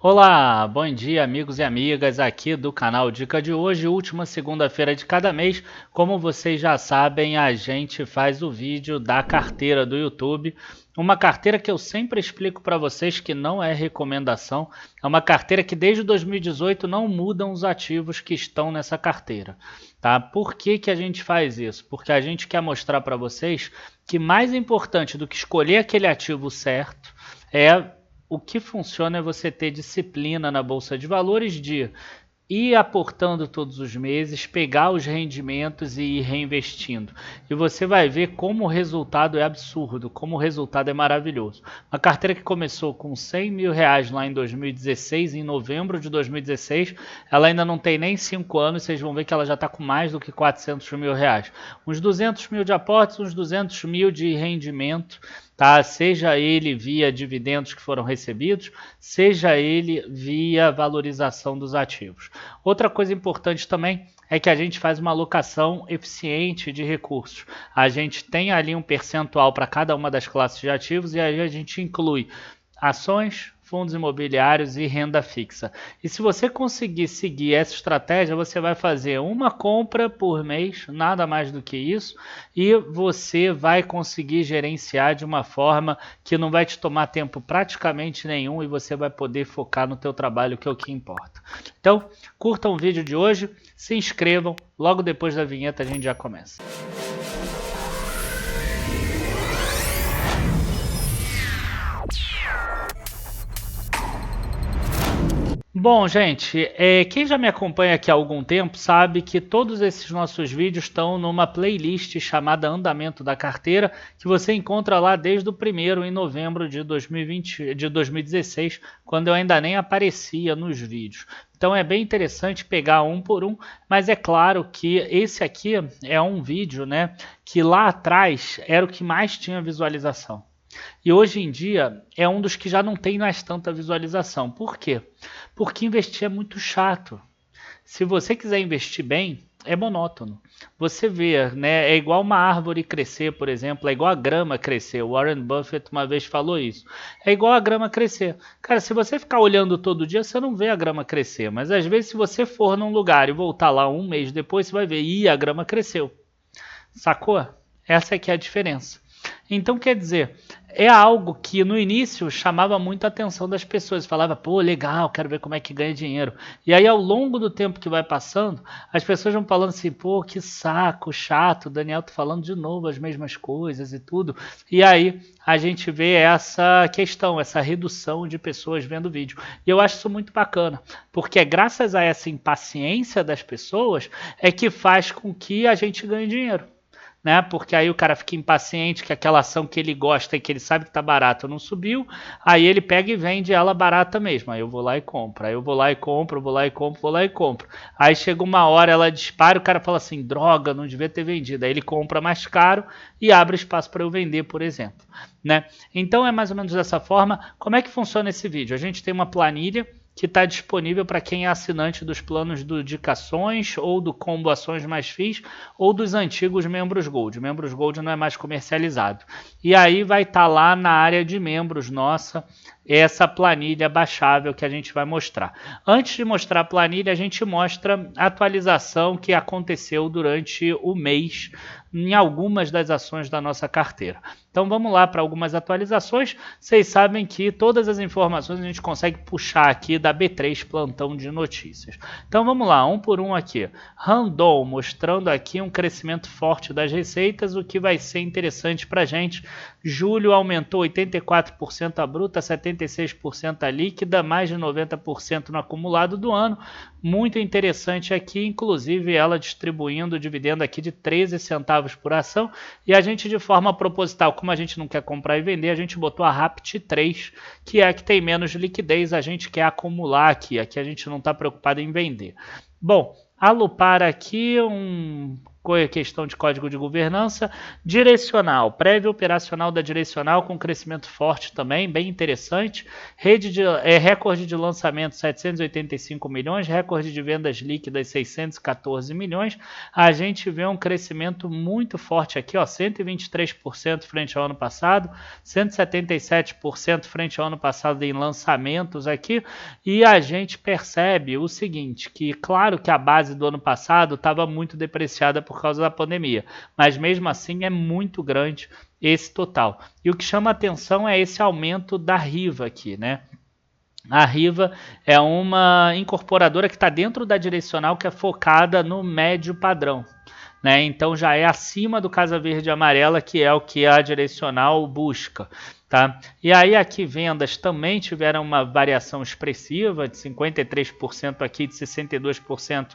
Olá, bom dia amigos e amigas aqui do canal Dica de hoje, última segunda-feira de cada mês. Como vocês já sabem, a gente faz o vídeo da carteira do YouTube, uma carteira que eu sempre explico para vocês que não é recomendação, é uma carteira que desde 2018 não mudam os ativos que estão nessa carteira. Tá? Por que que a gente faz isso? Porque a gente quer mostrar para vocês que mais importante do que escolher aquele ativo certo o que funciona é você ter disciplina na Bolsa de Valores de ir aportando todos os meses, pegar os rendimentos e ir reinvestindo. E você vai ver como o resultado é absurdo, como o resultado é maravilhoso. Uma carteira que começou com R$ 100.000 lá em 2016, em novembro de 2016, ela ainda não tem nem 5 anos, vocês vão ver que ela já está com mais do que R$ 400.000. Uns 200 mil de aportes, uns 200 mil de rendimento, tá? Seja ele via dividendos que foram recebidos, seja ele via valorização dos ativos. Outra coisa importante também é que a gente faz uma alocação eficiente de recursos. A gente tem ali um percentual para cada uma das classes de ativos e aí a gente inclui ações, fundos imobiliários e renda fixa. E se você conseguir seguir essa estratégia, você vai fazer uma compra por mês, nada mais do que isso, e você vai conseguir gerenciar de uma forma que não vai te tomar tempo praticamente nenhum e você vai poder focar no teu trabalho, que é o que importa. Então, curtam o vídeo de hoje, se inscrevam, logo depois da vinheta a gente já começa. Bom, gente, quem já me acompanha aqui há algum tempo sabe que todos esses nossos vídeos estão numa playlist chamada Andamento da Carteira, que você encontra lá desde o primeiro em novembro de 2016, quando eu ainda nem aparecia nos vídeos. Então é bem interessante pegar um por um, mas é claro que esse aqui é um vídeo, né, que lá atrás era o que mais tinha visualização. E hoje em dia é um dos que já não tem mais tanta visualização. Por quê? Porque investir é muito chato. Se você quiser investir bem, é monótono. Você vê, né? É igual uma árvore crescer, por exemplo, é igual a grama crescer. O Warren Buffett uma vez falou isso. É igual a grama crescer. Cara, se você ficar olhando todo dia, você não vê a grama crescer. Mas às vezes, se você for num lugar e voltar lá um mês depois, você vai ver, a grama cresceu. Sacou? Essa é que é a diferença. Então, quer dizer, é algo que no início chamava muito a atenção das pessoas. Falava, pô, legal, quero ver como é que ganha dinheiro. E aí, ao longo do tempo que vai passando, as pessoas vão falando assim, pô, que saco, chato, o Daniel tá falando de novo as mesmas coisas e tudo. E aí, a gente vê essa questão, essa redução de pessoas vendo o vídeo. E eu acho isso muito bacana, porque é graças a essa impaciência das pessoas é que faz com que a gente ganhe dinheiro. Né? Porque aí o cara fica impaciente que aquela ação que ele gosta e que ele sabe que está barata não subiu, aí ele pega e vende ela barata mesmo. Aí eu vou lá e compro, aí eu vou lá e compro, vou lá e compro, vou lá e compro. Aí chega uma hora, ela dispara, o cara fala assim, droga, não devia ter vendido. Aí ele compra mais caro e abre espaço para eu vender, por exemplo. Né? Então é mais ou menos dessa forma. Como é que funciona esse vídeo? A gente tem uma planilha que está disponível para quem é assinante dos planos do Dicações ou do Combo Ações Mais FIIs ou dos antigos Membros Gold. Membros Gold não é mais comercializado. E aí vai estar lá na área de membros nossa essa planilha baixável que a gente vai mostrar. Antes de mostrar a planilha, a gente mostra a atualização que aconteceu durante o mês em algumas das ações da nossa carteira. Então vamos lá para algumas atualizações. Vocês sabem que todas as informações a gente consegue puxar aqui da B3 Plantão de Notícias. Então vamos lá, um por um aqui. Randon mostrando aqui um crescimento forte das receitas, o que vai ser interessante para a gente. Julho aumentou 84% a bruta, 76% a líquida, mais de 90% no acumulado do ano. Muito interessante aqui, inclusive ela distribuindo o dividendo aqui de 13 centavos por ação. E a gente, de forma proposital, como a gente não quer comprar e vender, a gente botou a RAPT 3, que é a que tem menos liquidez, a gente quer acumular aqui a gente não está preocupado em vender. Bom, a Alupar aqui, um questão de código de governança, direcional, prévia operacional da direcional com crescimento forte também, bem interessante, recorde de lançamento 785 milhões, recorde de vendas líquidas 614 milhões, a gente vê um crescimento muito forte aqui, ó, 123% frente ao ano passado, 177% frente ao ano passado em lançamentos aqui, e a gente percebe o seguinte, que claro que a base do ano passado estava muito depreciada por causa da pandemia, mas mesmo assim é muito grande esse total. E o que chama atenção é esse aumento da Riva aqui, né? A Riva é uma incorporadora que está dentro da direcional, que é focada no médio padrão, né? Então já é acima do Casa Verde e Amarela, que é o que a direcional busca. Tá? E aí aqui vendas também tiveram uma variação expressiva de 53% aqui, de 62%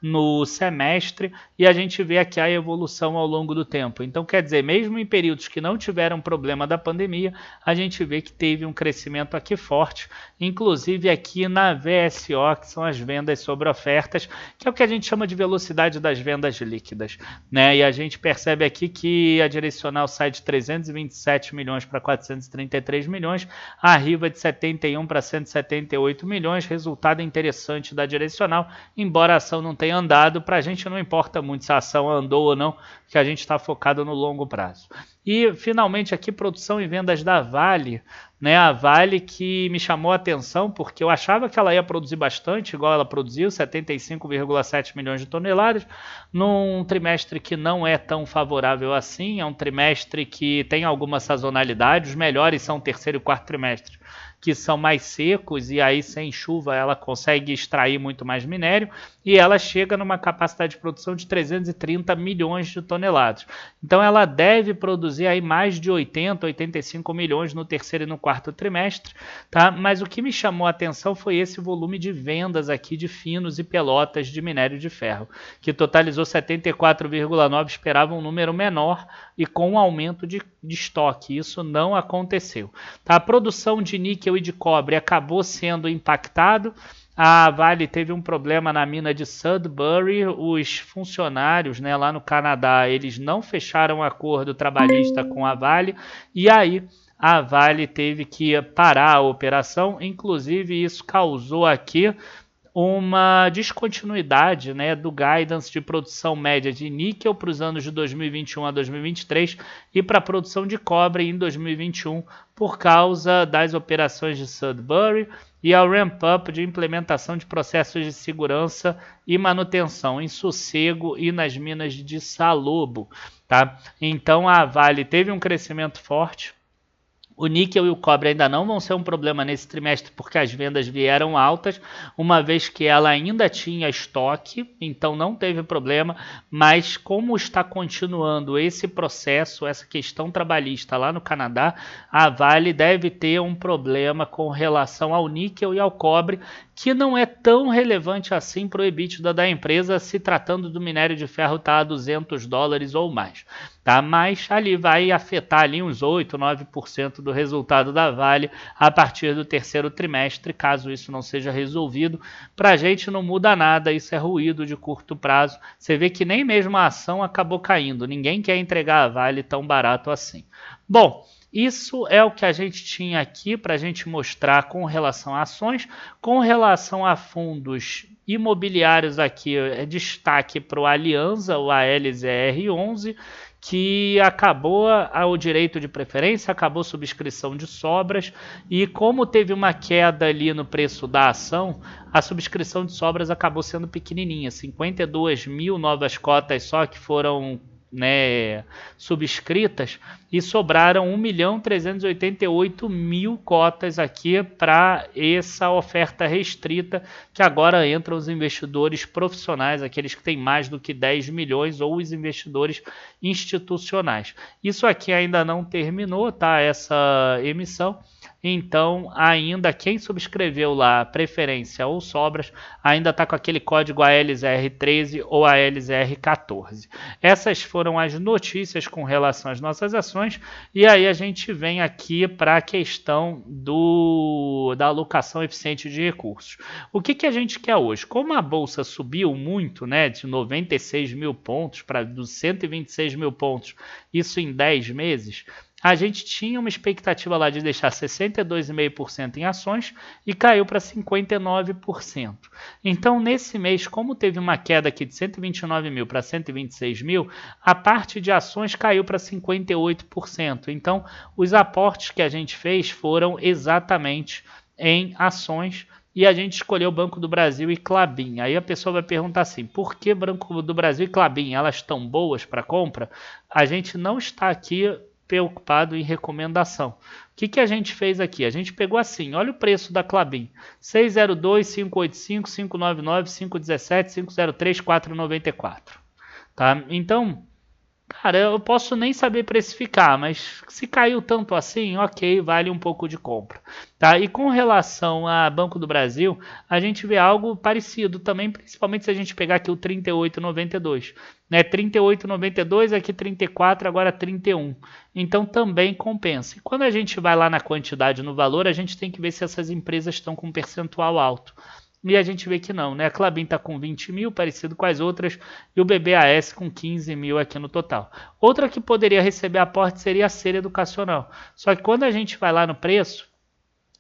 no semestre, e a gente vê aqui a evolução ao longo do tempo. Então quer dizer, mesmo em períodos que não tiveram problema da pandemia, a gente vê que teve um crescimento aqui forte, inclusive aqui na VSO, que são as vendas sobre ofertas, que é o que a gente chama de velocidade das vendas líquidas, né? E a gente percebe aqui que a direcional sai de 327 milhões para 433 milhões, a Riva de 71 para 178 milhões, resultado interessante da direcional, embora a ação não tenha andado, para a gente não importa muito se a ação andou ou não, que a gente está focado no longo prazo. E finalmente aqui produção e vendas da Vale, né? A Vale que me chamou a atenção porque eu achava que ela ia produzir bastante, igual ela produziu, 75,7 milhões de toneladas, num trimestre que não é tão favorável assim, é um trimestre que tem alguma sazonalidade, os melhores são o terceiro e quarto trimestre, que são mais secos, e aí sem chuva ela consegue extrair muito mais minério, e ela chega numa capacidade de produção de 330 milhões de toneladas. Então ela deve produzir aí mais de 80, 85 milhões no terceiro e no quarto trimestre, tá? Mas o que me chamou a atenção foi esse volume de vendas aqui de finos e pelotas de minério de ferro, que totalizou 74,9, esperava um número menor e com um aumento de estoque. Isso não aconteceu. Tá? A produção de níquel e de cobre acabou sendo impactado. A Vale teve um problema na mina de Sudbury, os funcionários, né, lá no Canadá, eles não fecharam um acordo trabalhista com a Vale, e aí a Vale teve que parar a operação, inclusive isso causou aqui uma descontinuidade, né, do guidance de produção média de níquel para os anos de 2021 a 2023 e para a produção de cobre em 2021 por causa das operações de Sudbury e ao ramp-up de implementação de processos de segurança e manutenção em Sossego e nas minas de Salobo. Tá? Então a Vale teve um crescimento forte. O níquel e o cobre ainda não vão ser um problema nesse trimestre porque as vendas vieram altas, uma vez que ela ainda tinha estoque, então não teve problema, mas como está continuando esse processo, essa questão trabalhista lá no Canadá, a Vale deve ter um problema com relação ao níquel e ao cobre, que não é tão relevante assim para o EBITDA da empresa, se tratando do minério de ferro estar a $200 ou mais. Tá? Mas ali vai afetar ali uns 8, 9% do resultado da Vale a partir do terceiro trimestre, caso isso não seja resolvido. Para a gente não muda nada, isso é ruído de curto prazo. Você vê que nem mesmo a ação acabou caindo, ninguém quer entregar a Vale tão barato assim. Bom, isso é o que a gente tinha aqui para a gente mostrar com relação a ações. Com relação a fundos imobiliários aqui, é destaque para o Alianza, o ALZR11, que acabou o direito de preferência, acabou subscrição de sobras, e como teve uma queda ali no preço da ação, a subscrição de sobras acabou sendo pequenininha, 52 mil novas cotas só que foram, né, subscritas, e sobraram 1.388.000 cotas aqui para essa oferta restrita, que agora entram os investidores profissionais, aqueles que têm mais do que 10 milhões, ou os investidores institucionais. Isso aqui ainda não terminou, tá? Essa emissão. então ainda quem subscreveu lá preferência ou sobras, ainda está com aquele código ALZR13 ou ALZR14. Essas foram as notícias com relação às nossas ações, e aí a gente vem aqui para a questão da alocação eficiente de recursos. O que a gente quer hoje? Como a Bolsa subiu muito, né, de 96 mil pontos para 126 mil pontos, isso em 10 meses, a gente tinha uma expectativa lá de deixar 62,5% em ações e caiu para 59%. Então, nesse mês, como teve uma queda aqui de 129 mil para 126 mil, a parte de ações caiu para 58%. Então, os aportes que a gente fez foram exatamente em ações, e a gente escolheu o Banco do Brasil e Klabin. Aí a pessoa vai perguntar assim, por que Banco do Brasil e Klabin? Elas estão boas para compra? A gente não está aqui preocupado em recomendação. O que a gente fez aqui? A gente pegou assim, olha o preço da Klabin, 602, 585, 599, 517, 503, 494. Tá? Então, cara, eu posso nem saber precificar, mas se caiu tanto assim, ok, vale um pouco de compra. Tá? E com relação a Banco do Brasil, a gente vê algo parecido também, principalmente se a gente pegar aqui o 38,92. Né? 38,92, aqui 34, agora 31. Então também compensa. E quando a gente vai lá na quantidade, no valor, a gente tem que ver se essas empresas estão com um percentual alto. E a gente vê que não, né? A Klabin está com 20 mil, parecido com as outras, e o BBAS com 15 mil aqui no total. Outra que poderia receber aporte seria a Ser Educacional. Só que quando a gente vai lá no preço,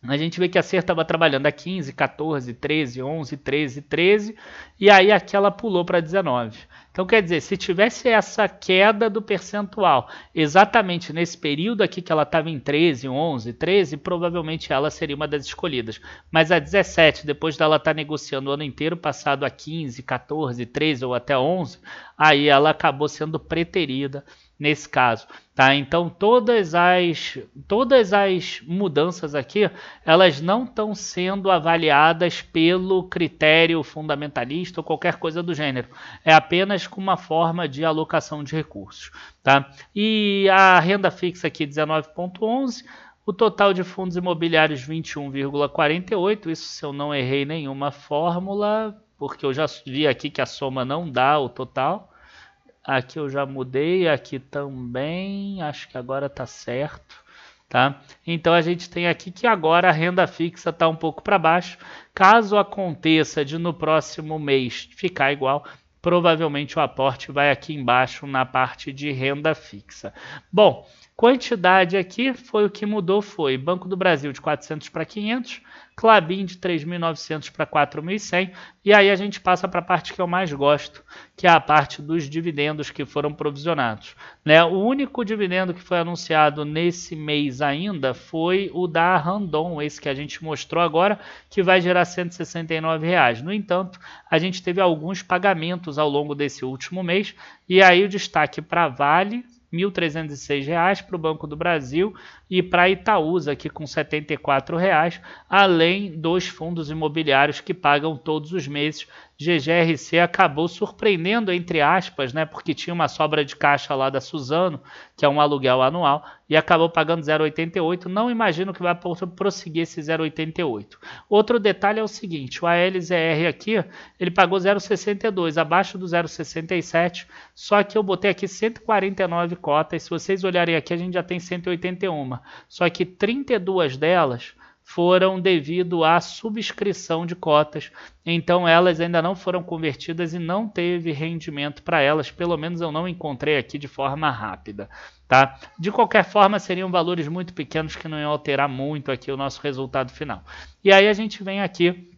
a gente vê que a Ser estava trabalhando a 15, 14, 13, 11, 13, 13, e aí aquela pulou para 19. Então, quer dizer, se tivesse essa queda do percentual exatamente nesse período aqui que ela estava em 13, 11, 13, provavelmente ela seria uma das escolhidas. Mas a 17, depois dela estar negociando o ano inteiro passado a 15, 14, 13 ou até 11, aí ela acabou sendo preterida nesse caso. Tá? Então, todas as mudanças aqui, elas não estão sendo avaliadas pelo critério fundamentalista ou qualquer coisa do gênero. É apenas com uma forma de alocação de recursos. Tá? E a renda fixa aqui 19,11, o total de fundos imobiliários 21,48, isso se eu não errei nenhuma fórmula, porque eu já vi aqui que a soma não dá o total. Aqui eu já mudei, aqui também, acho que agora está certo. Tá? Então a gente tem aqui que agora a renda fixa está um pouco para baixo. Caso aconteça de no próximo mês ficar igual, provavelmente o aporte vai aqui embaixo na parte de renda fixa. Bom, quantidade aqui foi o que mudou, foi Banco do Brasil de 400 para 500, Klabin de 3.900 para 4.100, e aí a gente passa para a parte que eu mais gosto, que é a parte dos dividendos que foram provisionados. Né? O único dividendo que foi anunciado nesse mês ainda foi o da Randon, esse que a gente mostrou agora, que vai gerar R$ 169. No entanto, a gente teve alguns pagamentos ao longo desse último mês, e aí o destaque para Vale, R$ 1.306 para o Banco do Brasil e para a Itaúsa aqui com R$ 74, além dos fundos imobiliários que pagam todos os meses. GGRC acabou surpreendendo, entre aspas, né, porque tinha uma sobra de caixa lá da Suzano, que é um aluguel anual, e acabou pagando 0,88. Não imagino que vai prosseguir esse 0,88. Outro detalhe é o seguinte, o ALZR aqui, ele pagou 0,62, abaixo do 0,67, só que eu botei aqui 149 cotas. Se vocês olharem aqui, a gente já tem 181, só que 32 delas foram devido à subscrição de cotas, então elas ainda não foram convertidas e não teve rendimento para elas, pelo menos eu não encontrei aqui de forma rápida. Tá? De qualquer forma, seriam valores muito pequenos que não iam alterar muito aqui o nosso resultado final. E aí a gente vem aqui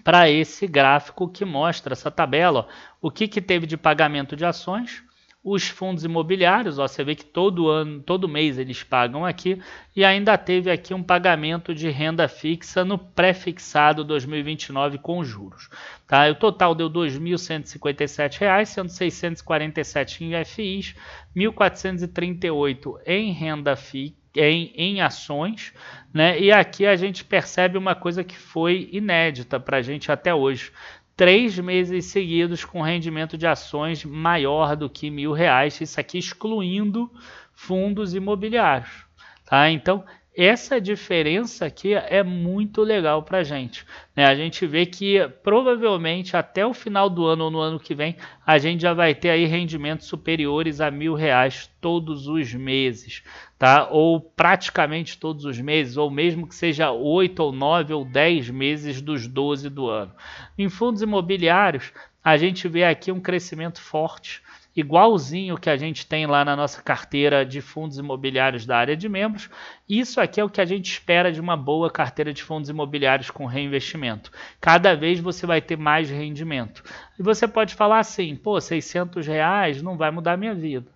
para esse gráfico que mostra essa tabela, ó, o que teve de pagamento de ações, os fundos imobiliários, ó, você vê que todo mês eles pagam aqui, e ainda teve aqui um pagamento de renda fixa no pré-fixado 2029 com juros. Tá? O total deu R$ 2.157, sendo 647 em FIs, 1.438 em renda fixa, em ações, né? E aqui a gente percebe uma coisa que foi inédita para a gente até hoje. 3 meses seguidos com rendimento de ações maior do que R$ 1.000, isso aqui excluindo fundos imobiliários. Tá? Então, essa diferença aqui é muito legal para a gente, né? A gente vê que provavelmente até o final do ano ou no ano que vem a gente já vai ter aí rendimentos superiores a R$1.000 todos os meses, tá? Ou praticamente todos os meses, ou mesmo que seja 8 ou 9 ou 10 meses dos 12 do ano. Em fundos imobiliários, a gente vê aqui um crescimento forte, igualzinho que a gente tem lá na nossa carteira de fundos imobiliários da área de membros. Isso aqui é o que a gente espera de uma boa carteira de fundos imobiliários com reinvestimento. Cada vez você vai ter mais rendimento. E você pode falar assim, pô, R$600 não vai mudar a minha vida.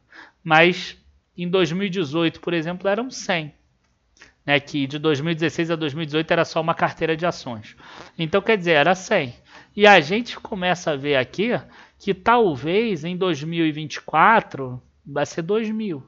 Mas em 2018, por exemplo, eram 100. Né, que de 2016 a 2018 era só uma carteira de ações. Então, quer dizer, era 100. E a gente começa a ver aqui que talvez em 2024 vai ser 2.000.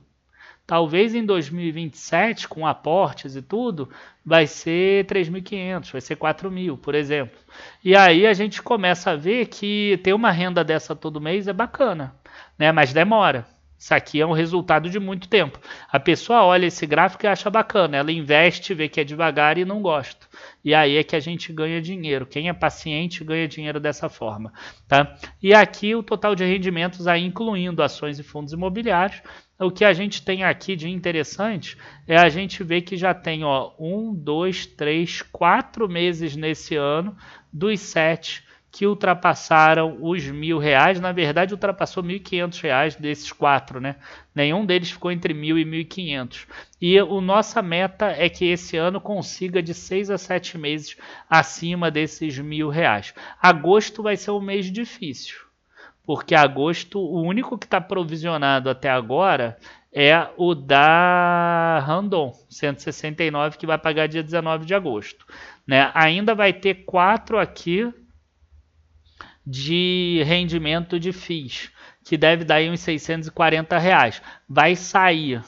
Talvez em 2027, com aportes e tudo, vai ser 3.500, vai ser 4.000, por exemplo. E aí a gente começa a ver que ter uma renda dessa todo mês é bacana, né? Mas demora. Isso aqui é um resultado de muito tempo. A pessoa olha esse gráfico e acha bacana, ela investe, vê que é devagar e não gosta. E aí é que a gente ganha dinheiro. Quem é paciente ganha dinheiro dessa forma, tá? E aqui o total de rendimentos, aí incluindo ações e fundos imobiliários. O que a gente tem aqui de interessante é a gente ver que já tem 1, 2, 3, 4 meses nesse ano dos 7 que ultrapassaram os R$1.000, na verdade ultrapassou R$1.500 desses 4, né? Nenhum deles ficou entre 1.000 e 1.500. E a nossa meta é que esse ano consiga de 6 a 7 meses acima desses R$1.000. Agosto vai ser um mês difícil, porque agosto, o único que está provisionado até agora é o da Randon, 169, que vai pagar dia 19 de agosto. Né? Ainda vai ter 4 aqui de rendimento de FIIs, que deve dar aí uns R$640. Vai sair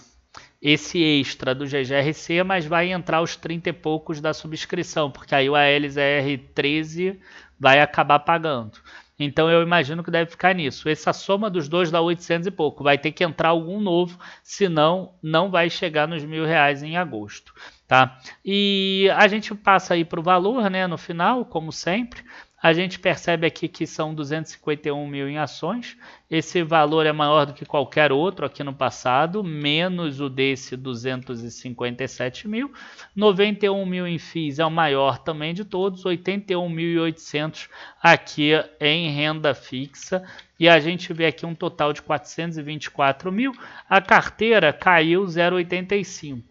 esse extra do GGRC, mas vai entrar os 30 e poucos da subscrição, porque aí o ALZR 13 vai acabar pagando. Então eu imagino que deve ficar nisso. Essa soma dos dois dá 800 e pouco. Vai ter que entrar algum novo, senão não vai chegar nos R$1.000 em agosto. Tá? E a gente passa aí para o valor, né, no final, como sempre. A gente percebe aqui que são 251 mil em ações. Esse valor é maior do que qualquer outro aqui no passado, menos o desse 257 mil. 91 mil em FIIs é o maior também de todos, 81.800 aqui em renda fixa. E a gente vê aqui um total de 424 mil. A carteira caiu 0,85.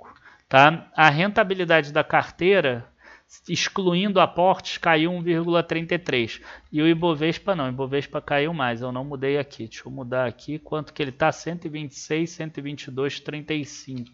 Tá? A rentabilidade da carteira, excluindo aportes, caiu 1,33. E o Ibovespa não, o Ibovespa caiu mais, eu não mudei aqui. Deixa eu mudar aqui, quanto que ele está? 126, 122, 35.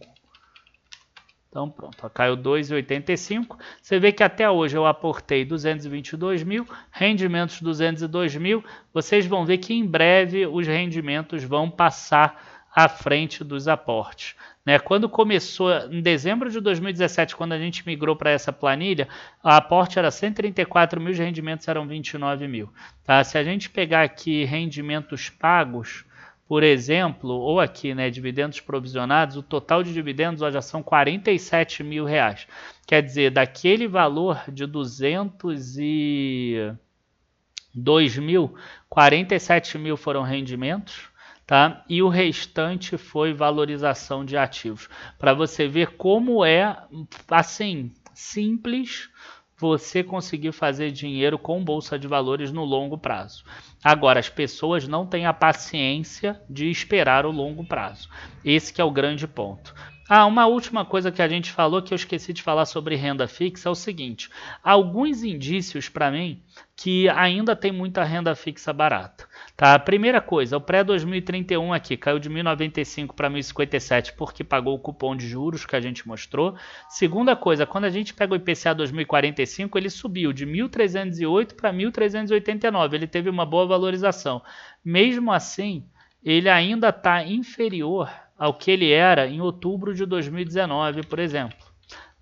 Então pronto, caiu 2,85. Você vê que até hoje eu aportei 222 mil, rendimentos 202 mil. Vocês vão ver que em breve os rendimentos vão passar à frente dos aportes. Né? Quando começou, em dezembro de 2017, quando a gente migrou para essa planilha, o aporte era 134 mil, os rendimentos eram 29 mil. Tá? Se a gente pegar aqui rendimentos pagos, por exemplo, ou aqui, né, dividendos provisionados, o total de dividendos já são 47 mil reais. Quer dizer, daquele valor de 202 mil, 47 mil foram rendimentos. Tá? E o restante foi valorização de ativos. Para você ver como é, assim, simples você conseguir fazer dinheiro com bolsa de valores no longo prazo. Agora, as pessoas não têm a paciência de esperar o longo prazo. Esse que é o grande ponto. Uma última coisa que a gente falou, que eu esqueci de falar sobre renda fixa, é o seguinte. Alguns indícios para mim que ainda tem muita renda fixa barata. Tá? Primeira coisa, o pré-2031 aqui caiu de 1.095 para 1.057 porque pagou o cupom de juros que a gente mostrou. Segunda coisa, quando a gente pega o IPCA 2045, ele subiu de 1.308 para 1.389. Ele teve uma boa valorização. Mesmo assim, ele ainda está inferior ao que ele era em outubro de 2019, por exemplo.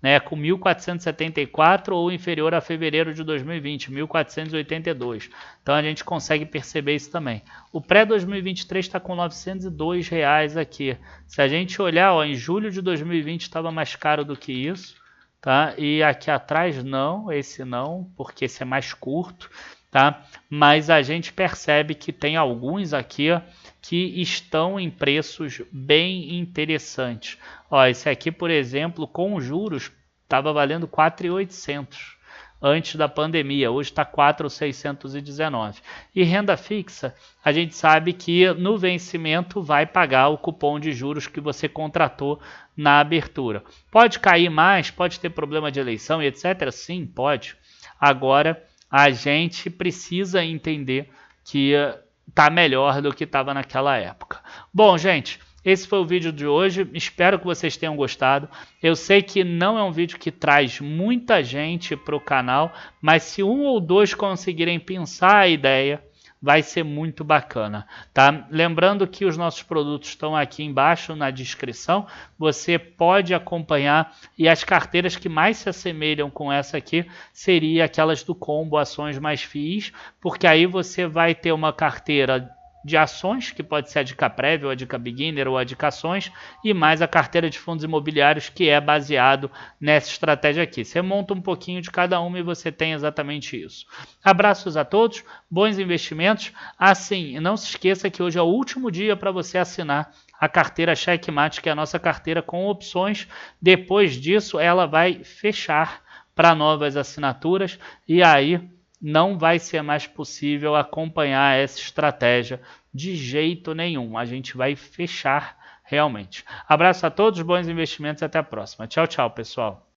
né, com 1.474 ou inferior a fevereiro de 2020, 1.482. Então a gente consegue perceber isso também. O pré-2023 está com R$ 902 aqui. Se a gente olhar, ó, em julho de 2020 estava mais caro do que isso, tá? E aqui atrás não, esse não, porque esse é mais curto, tá? Mas a gente percebe que tem alguns aqui, ó, que estão em preços bem interessantes. Ó, esse aqui, por exemplo, com juros, estava valendo 4.800 antes da pandemia, hoje está 4.619. E renda fixa, a gente sabe que no vencimento vai pagar o cupom de juros que você contratou na abertura. Pode cair mais, pode ter problema de eleição e etc. Sim, pode. Agora, a gente precisa entender que está melhor do que estava naquela época. Bom, gente, esse foi o vídeo de hoje, espero que vocês tenham gostado. Eu sei que não é um vídeo que traz muita gente para o canal, mas se um ou dois conseguirem pensar a ideia, vai ser muito bacana, tá? Lembrando que os nossos produtos estão aqui embaixo na descrição, você pode acompanhar, e as carteiras que mais se assemelham com essa aqui seriam aquelas do combo Ações mais FIIs, porque aí você vai ter uma carteira de ações, que pode ser a dica prévia, ou a dica beginner, ou a dica ações, e mais a carteira de fundos imobiliários, que é baseado nessa estratégia aqui. Você monta um pouquinho de cada uma e você tem exatamente isso. Abraços a todos, bons investimentos. Assim, não se esqueça que hoje é o último dia para você assinar a carteira Checkmate, que é a nossa carteira com opções. Depois disso, ela vai fechar para novas assinaturas, e aí não vai ser mais possível acompanhar essa estratégia de jeito nenhum. A gente vai fechar realmente. Abraço a todos, bons investimentos e até a próxima. Tchau, tchau, pessoal.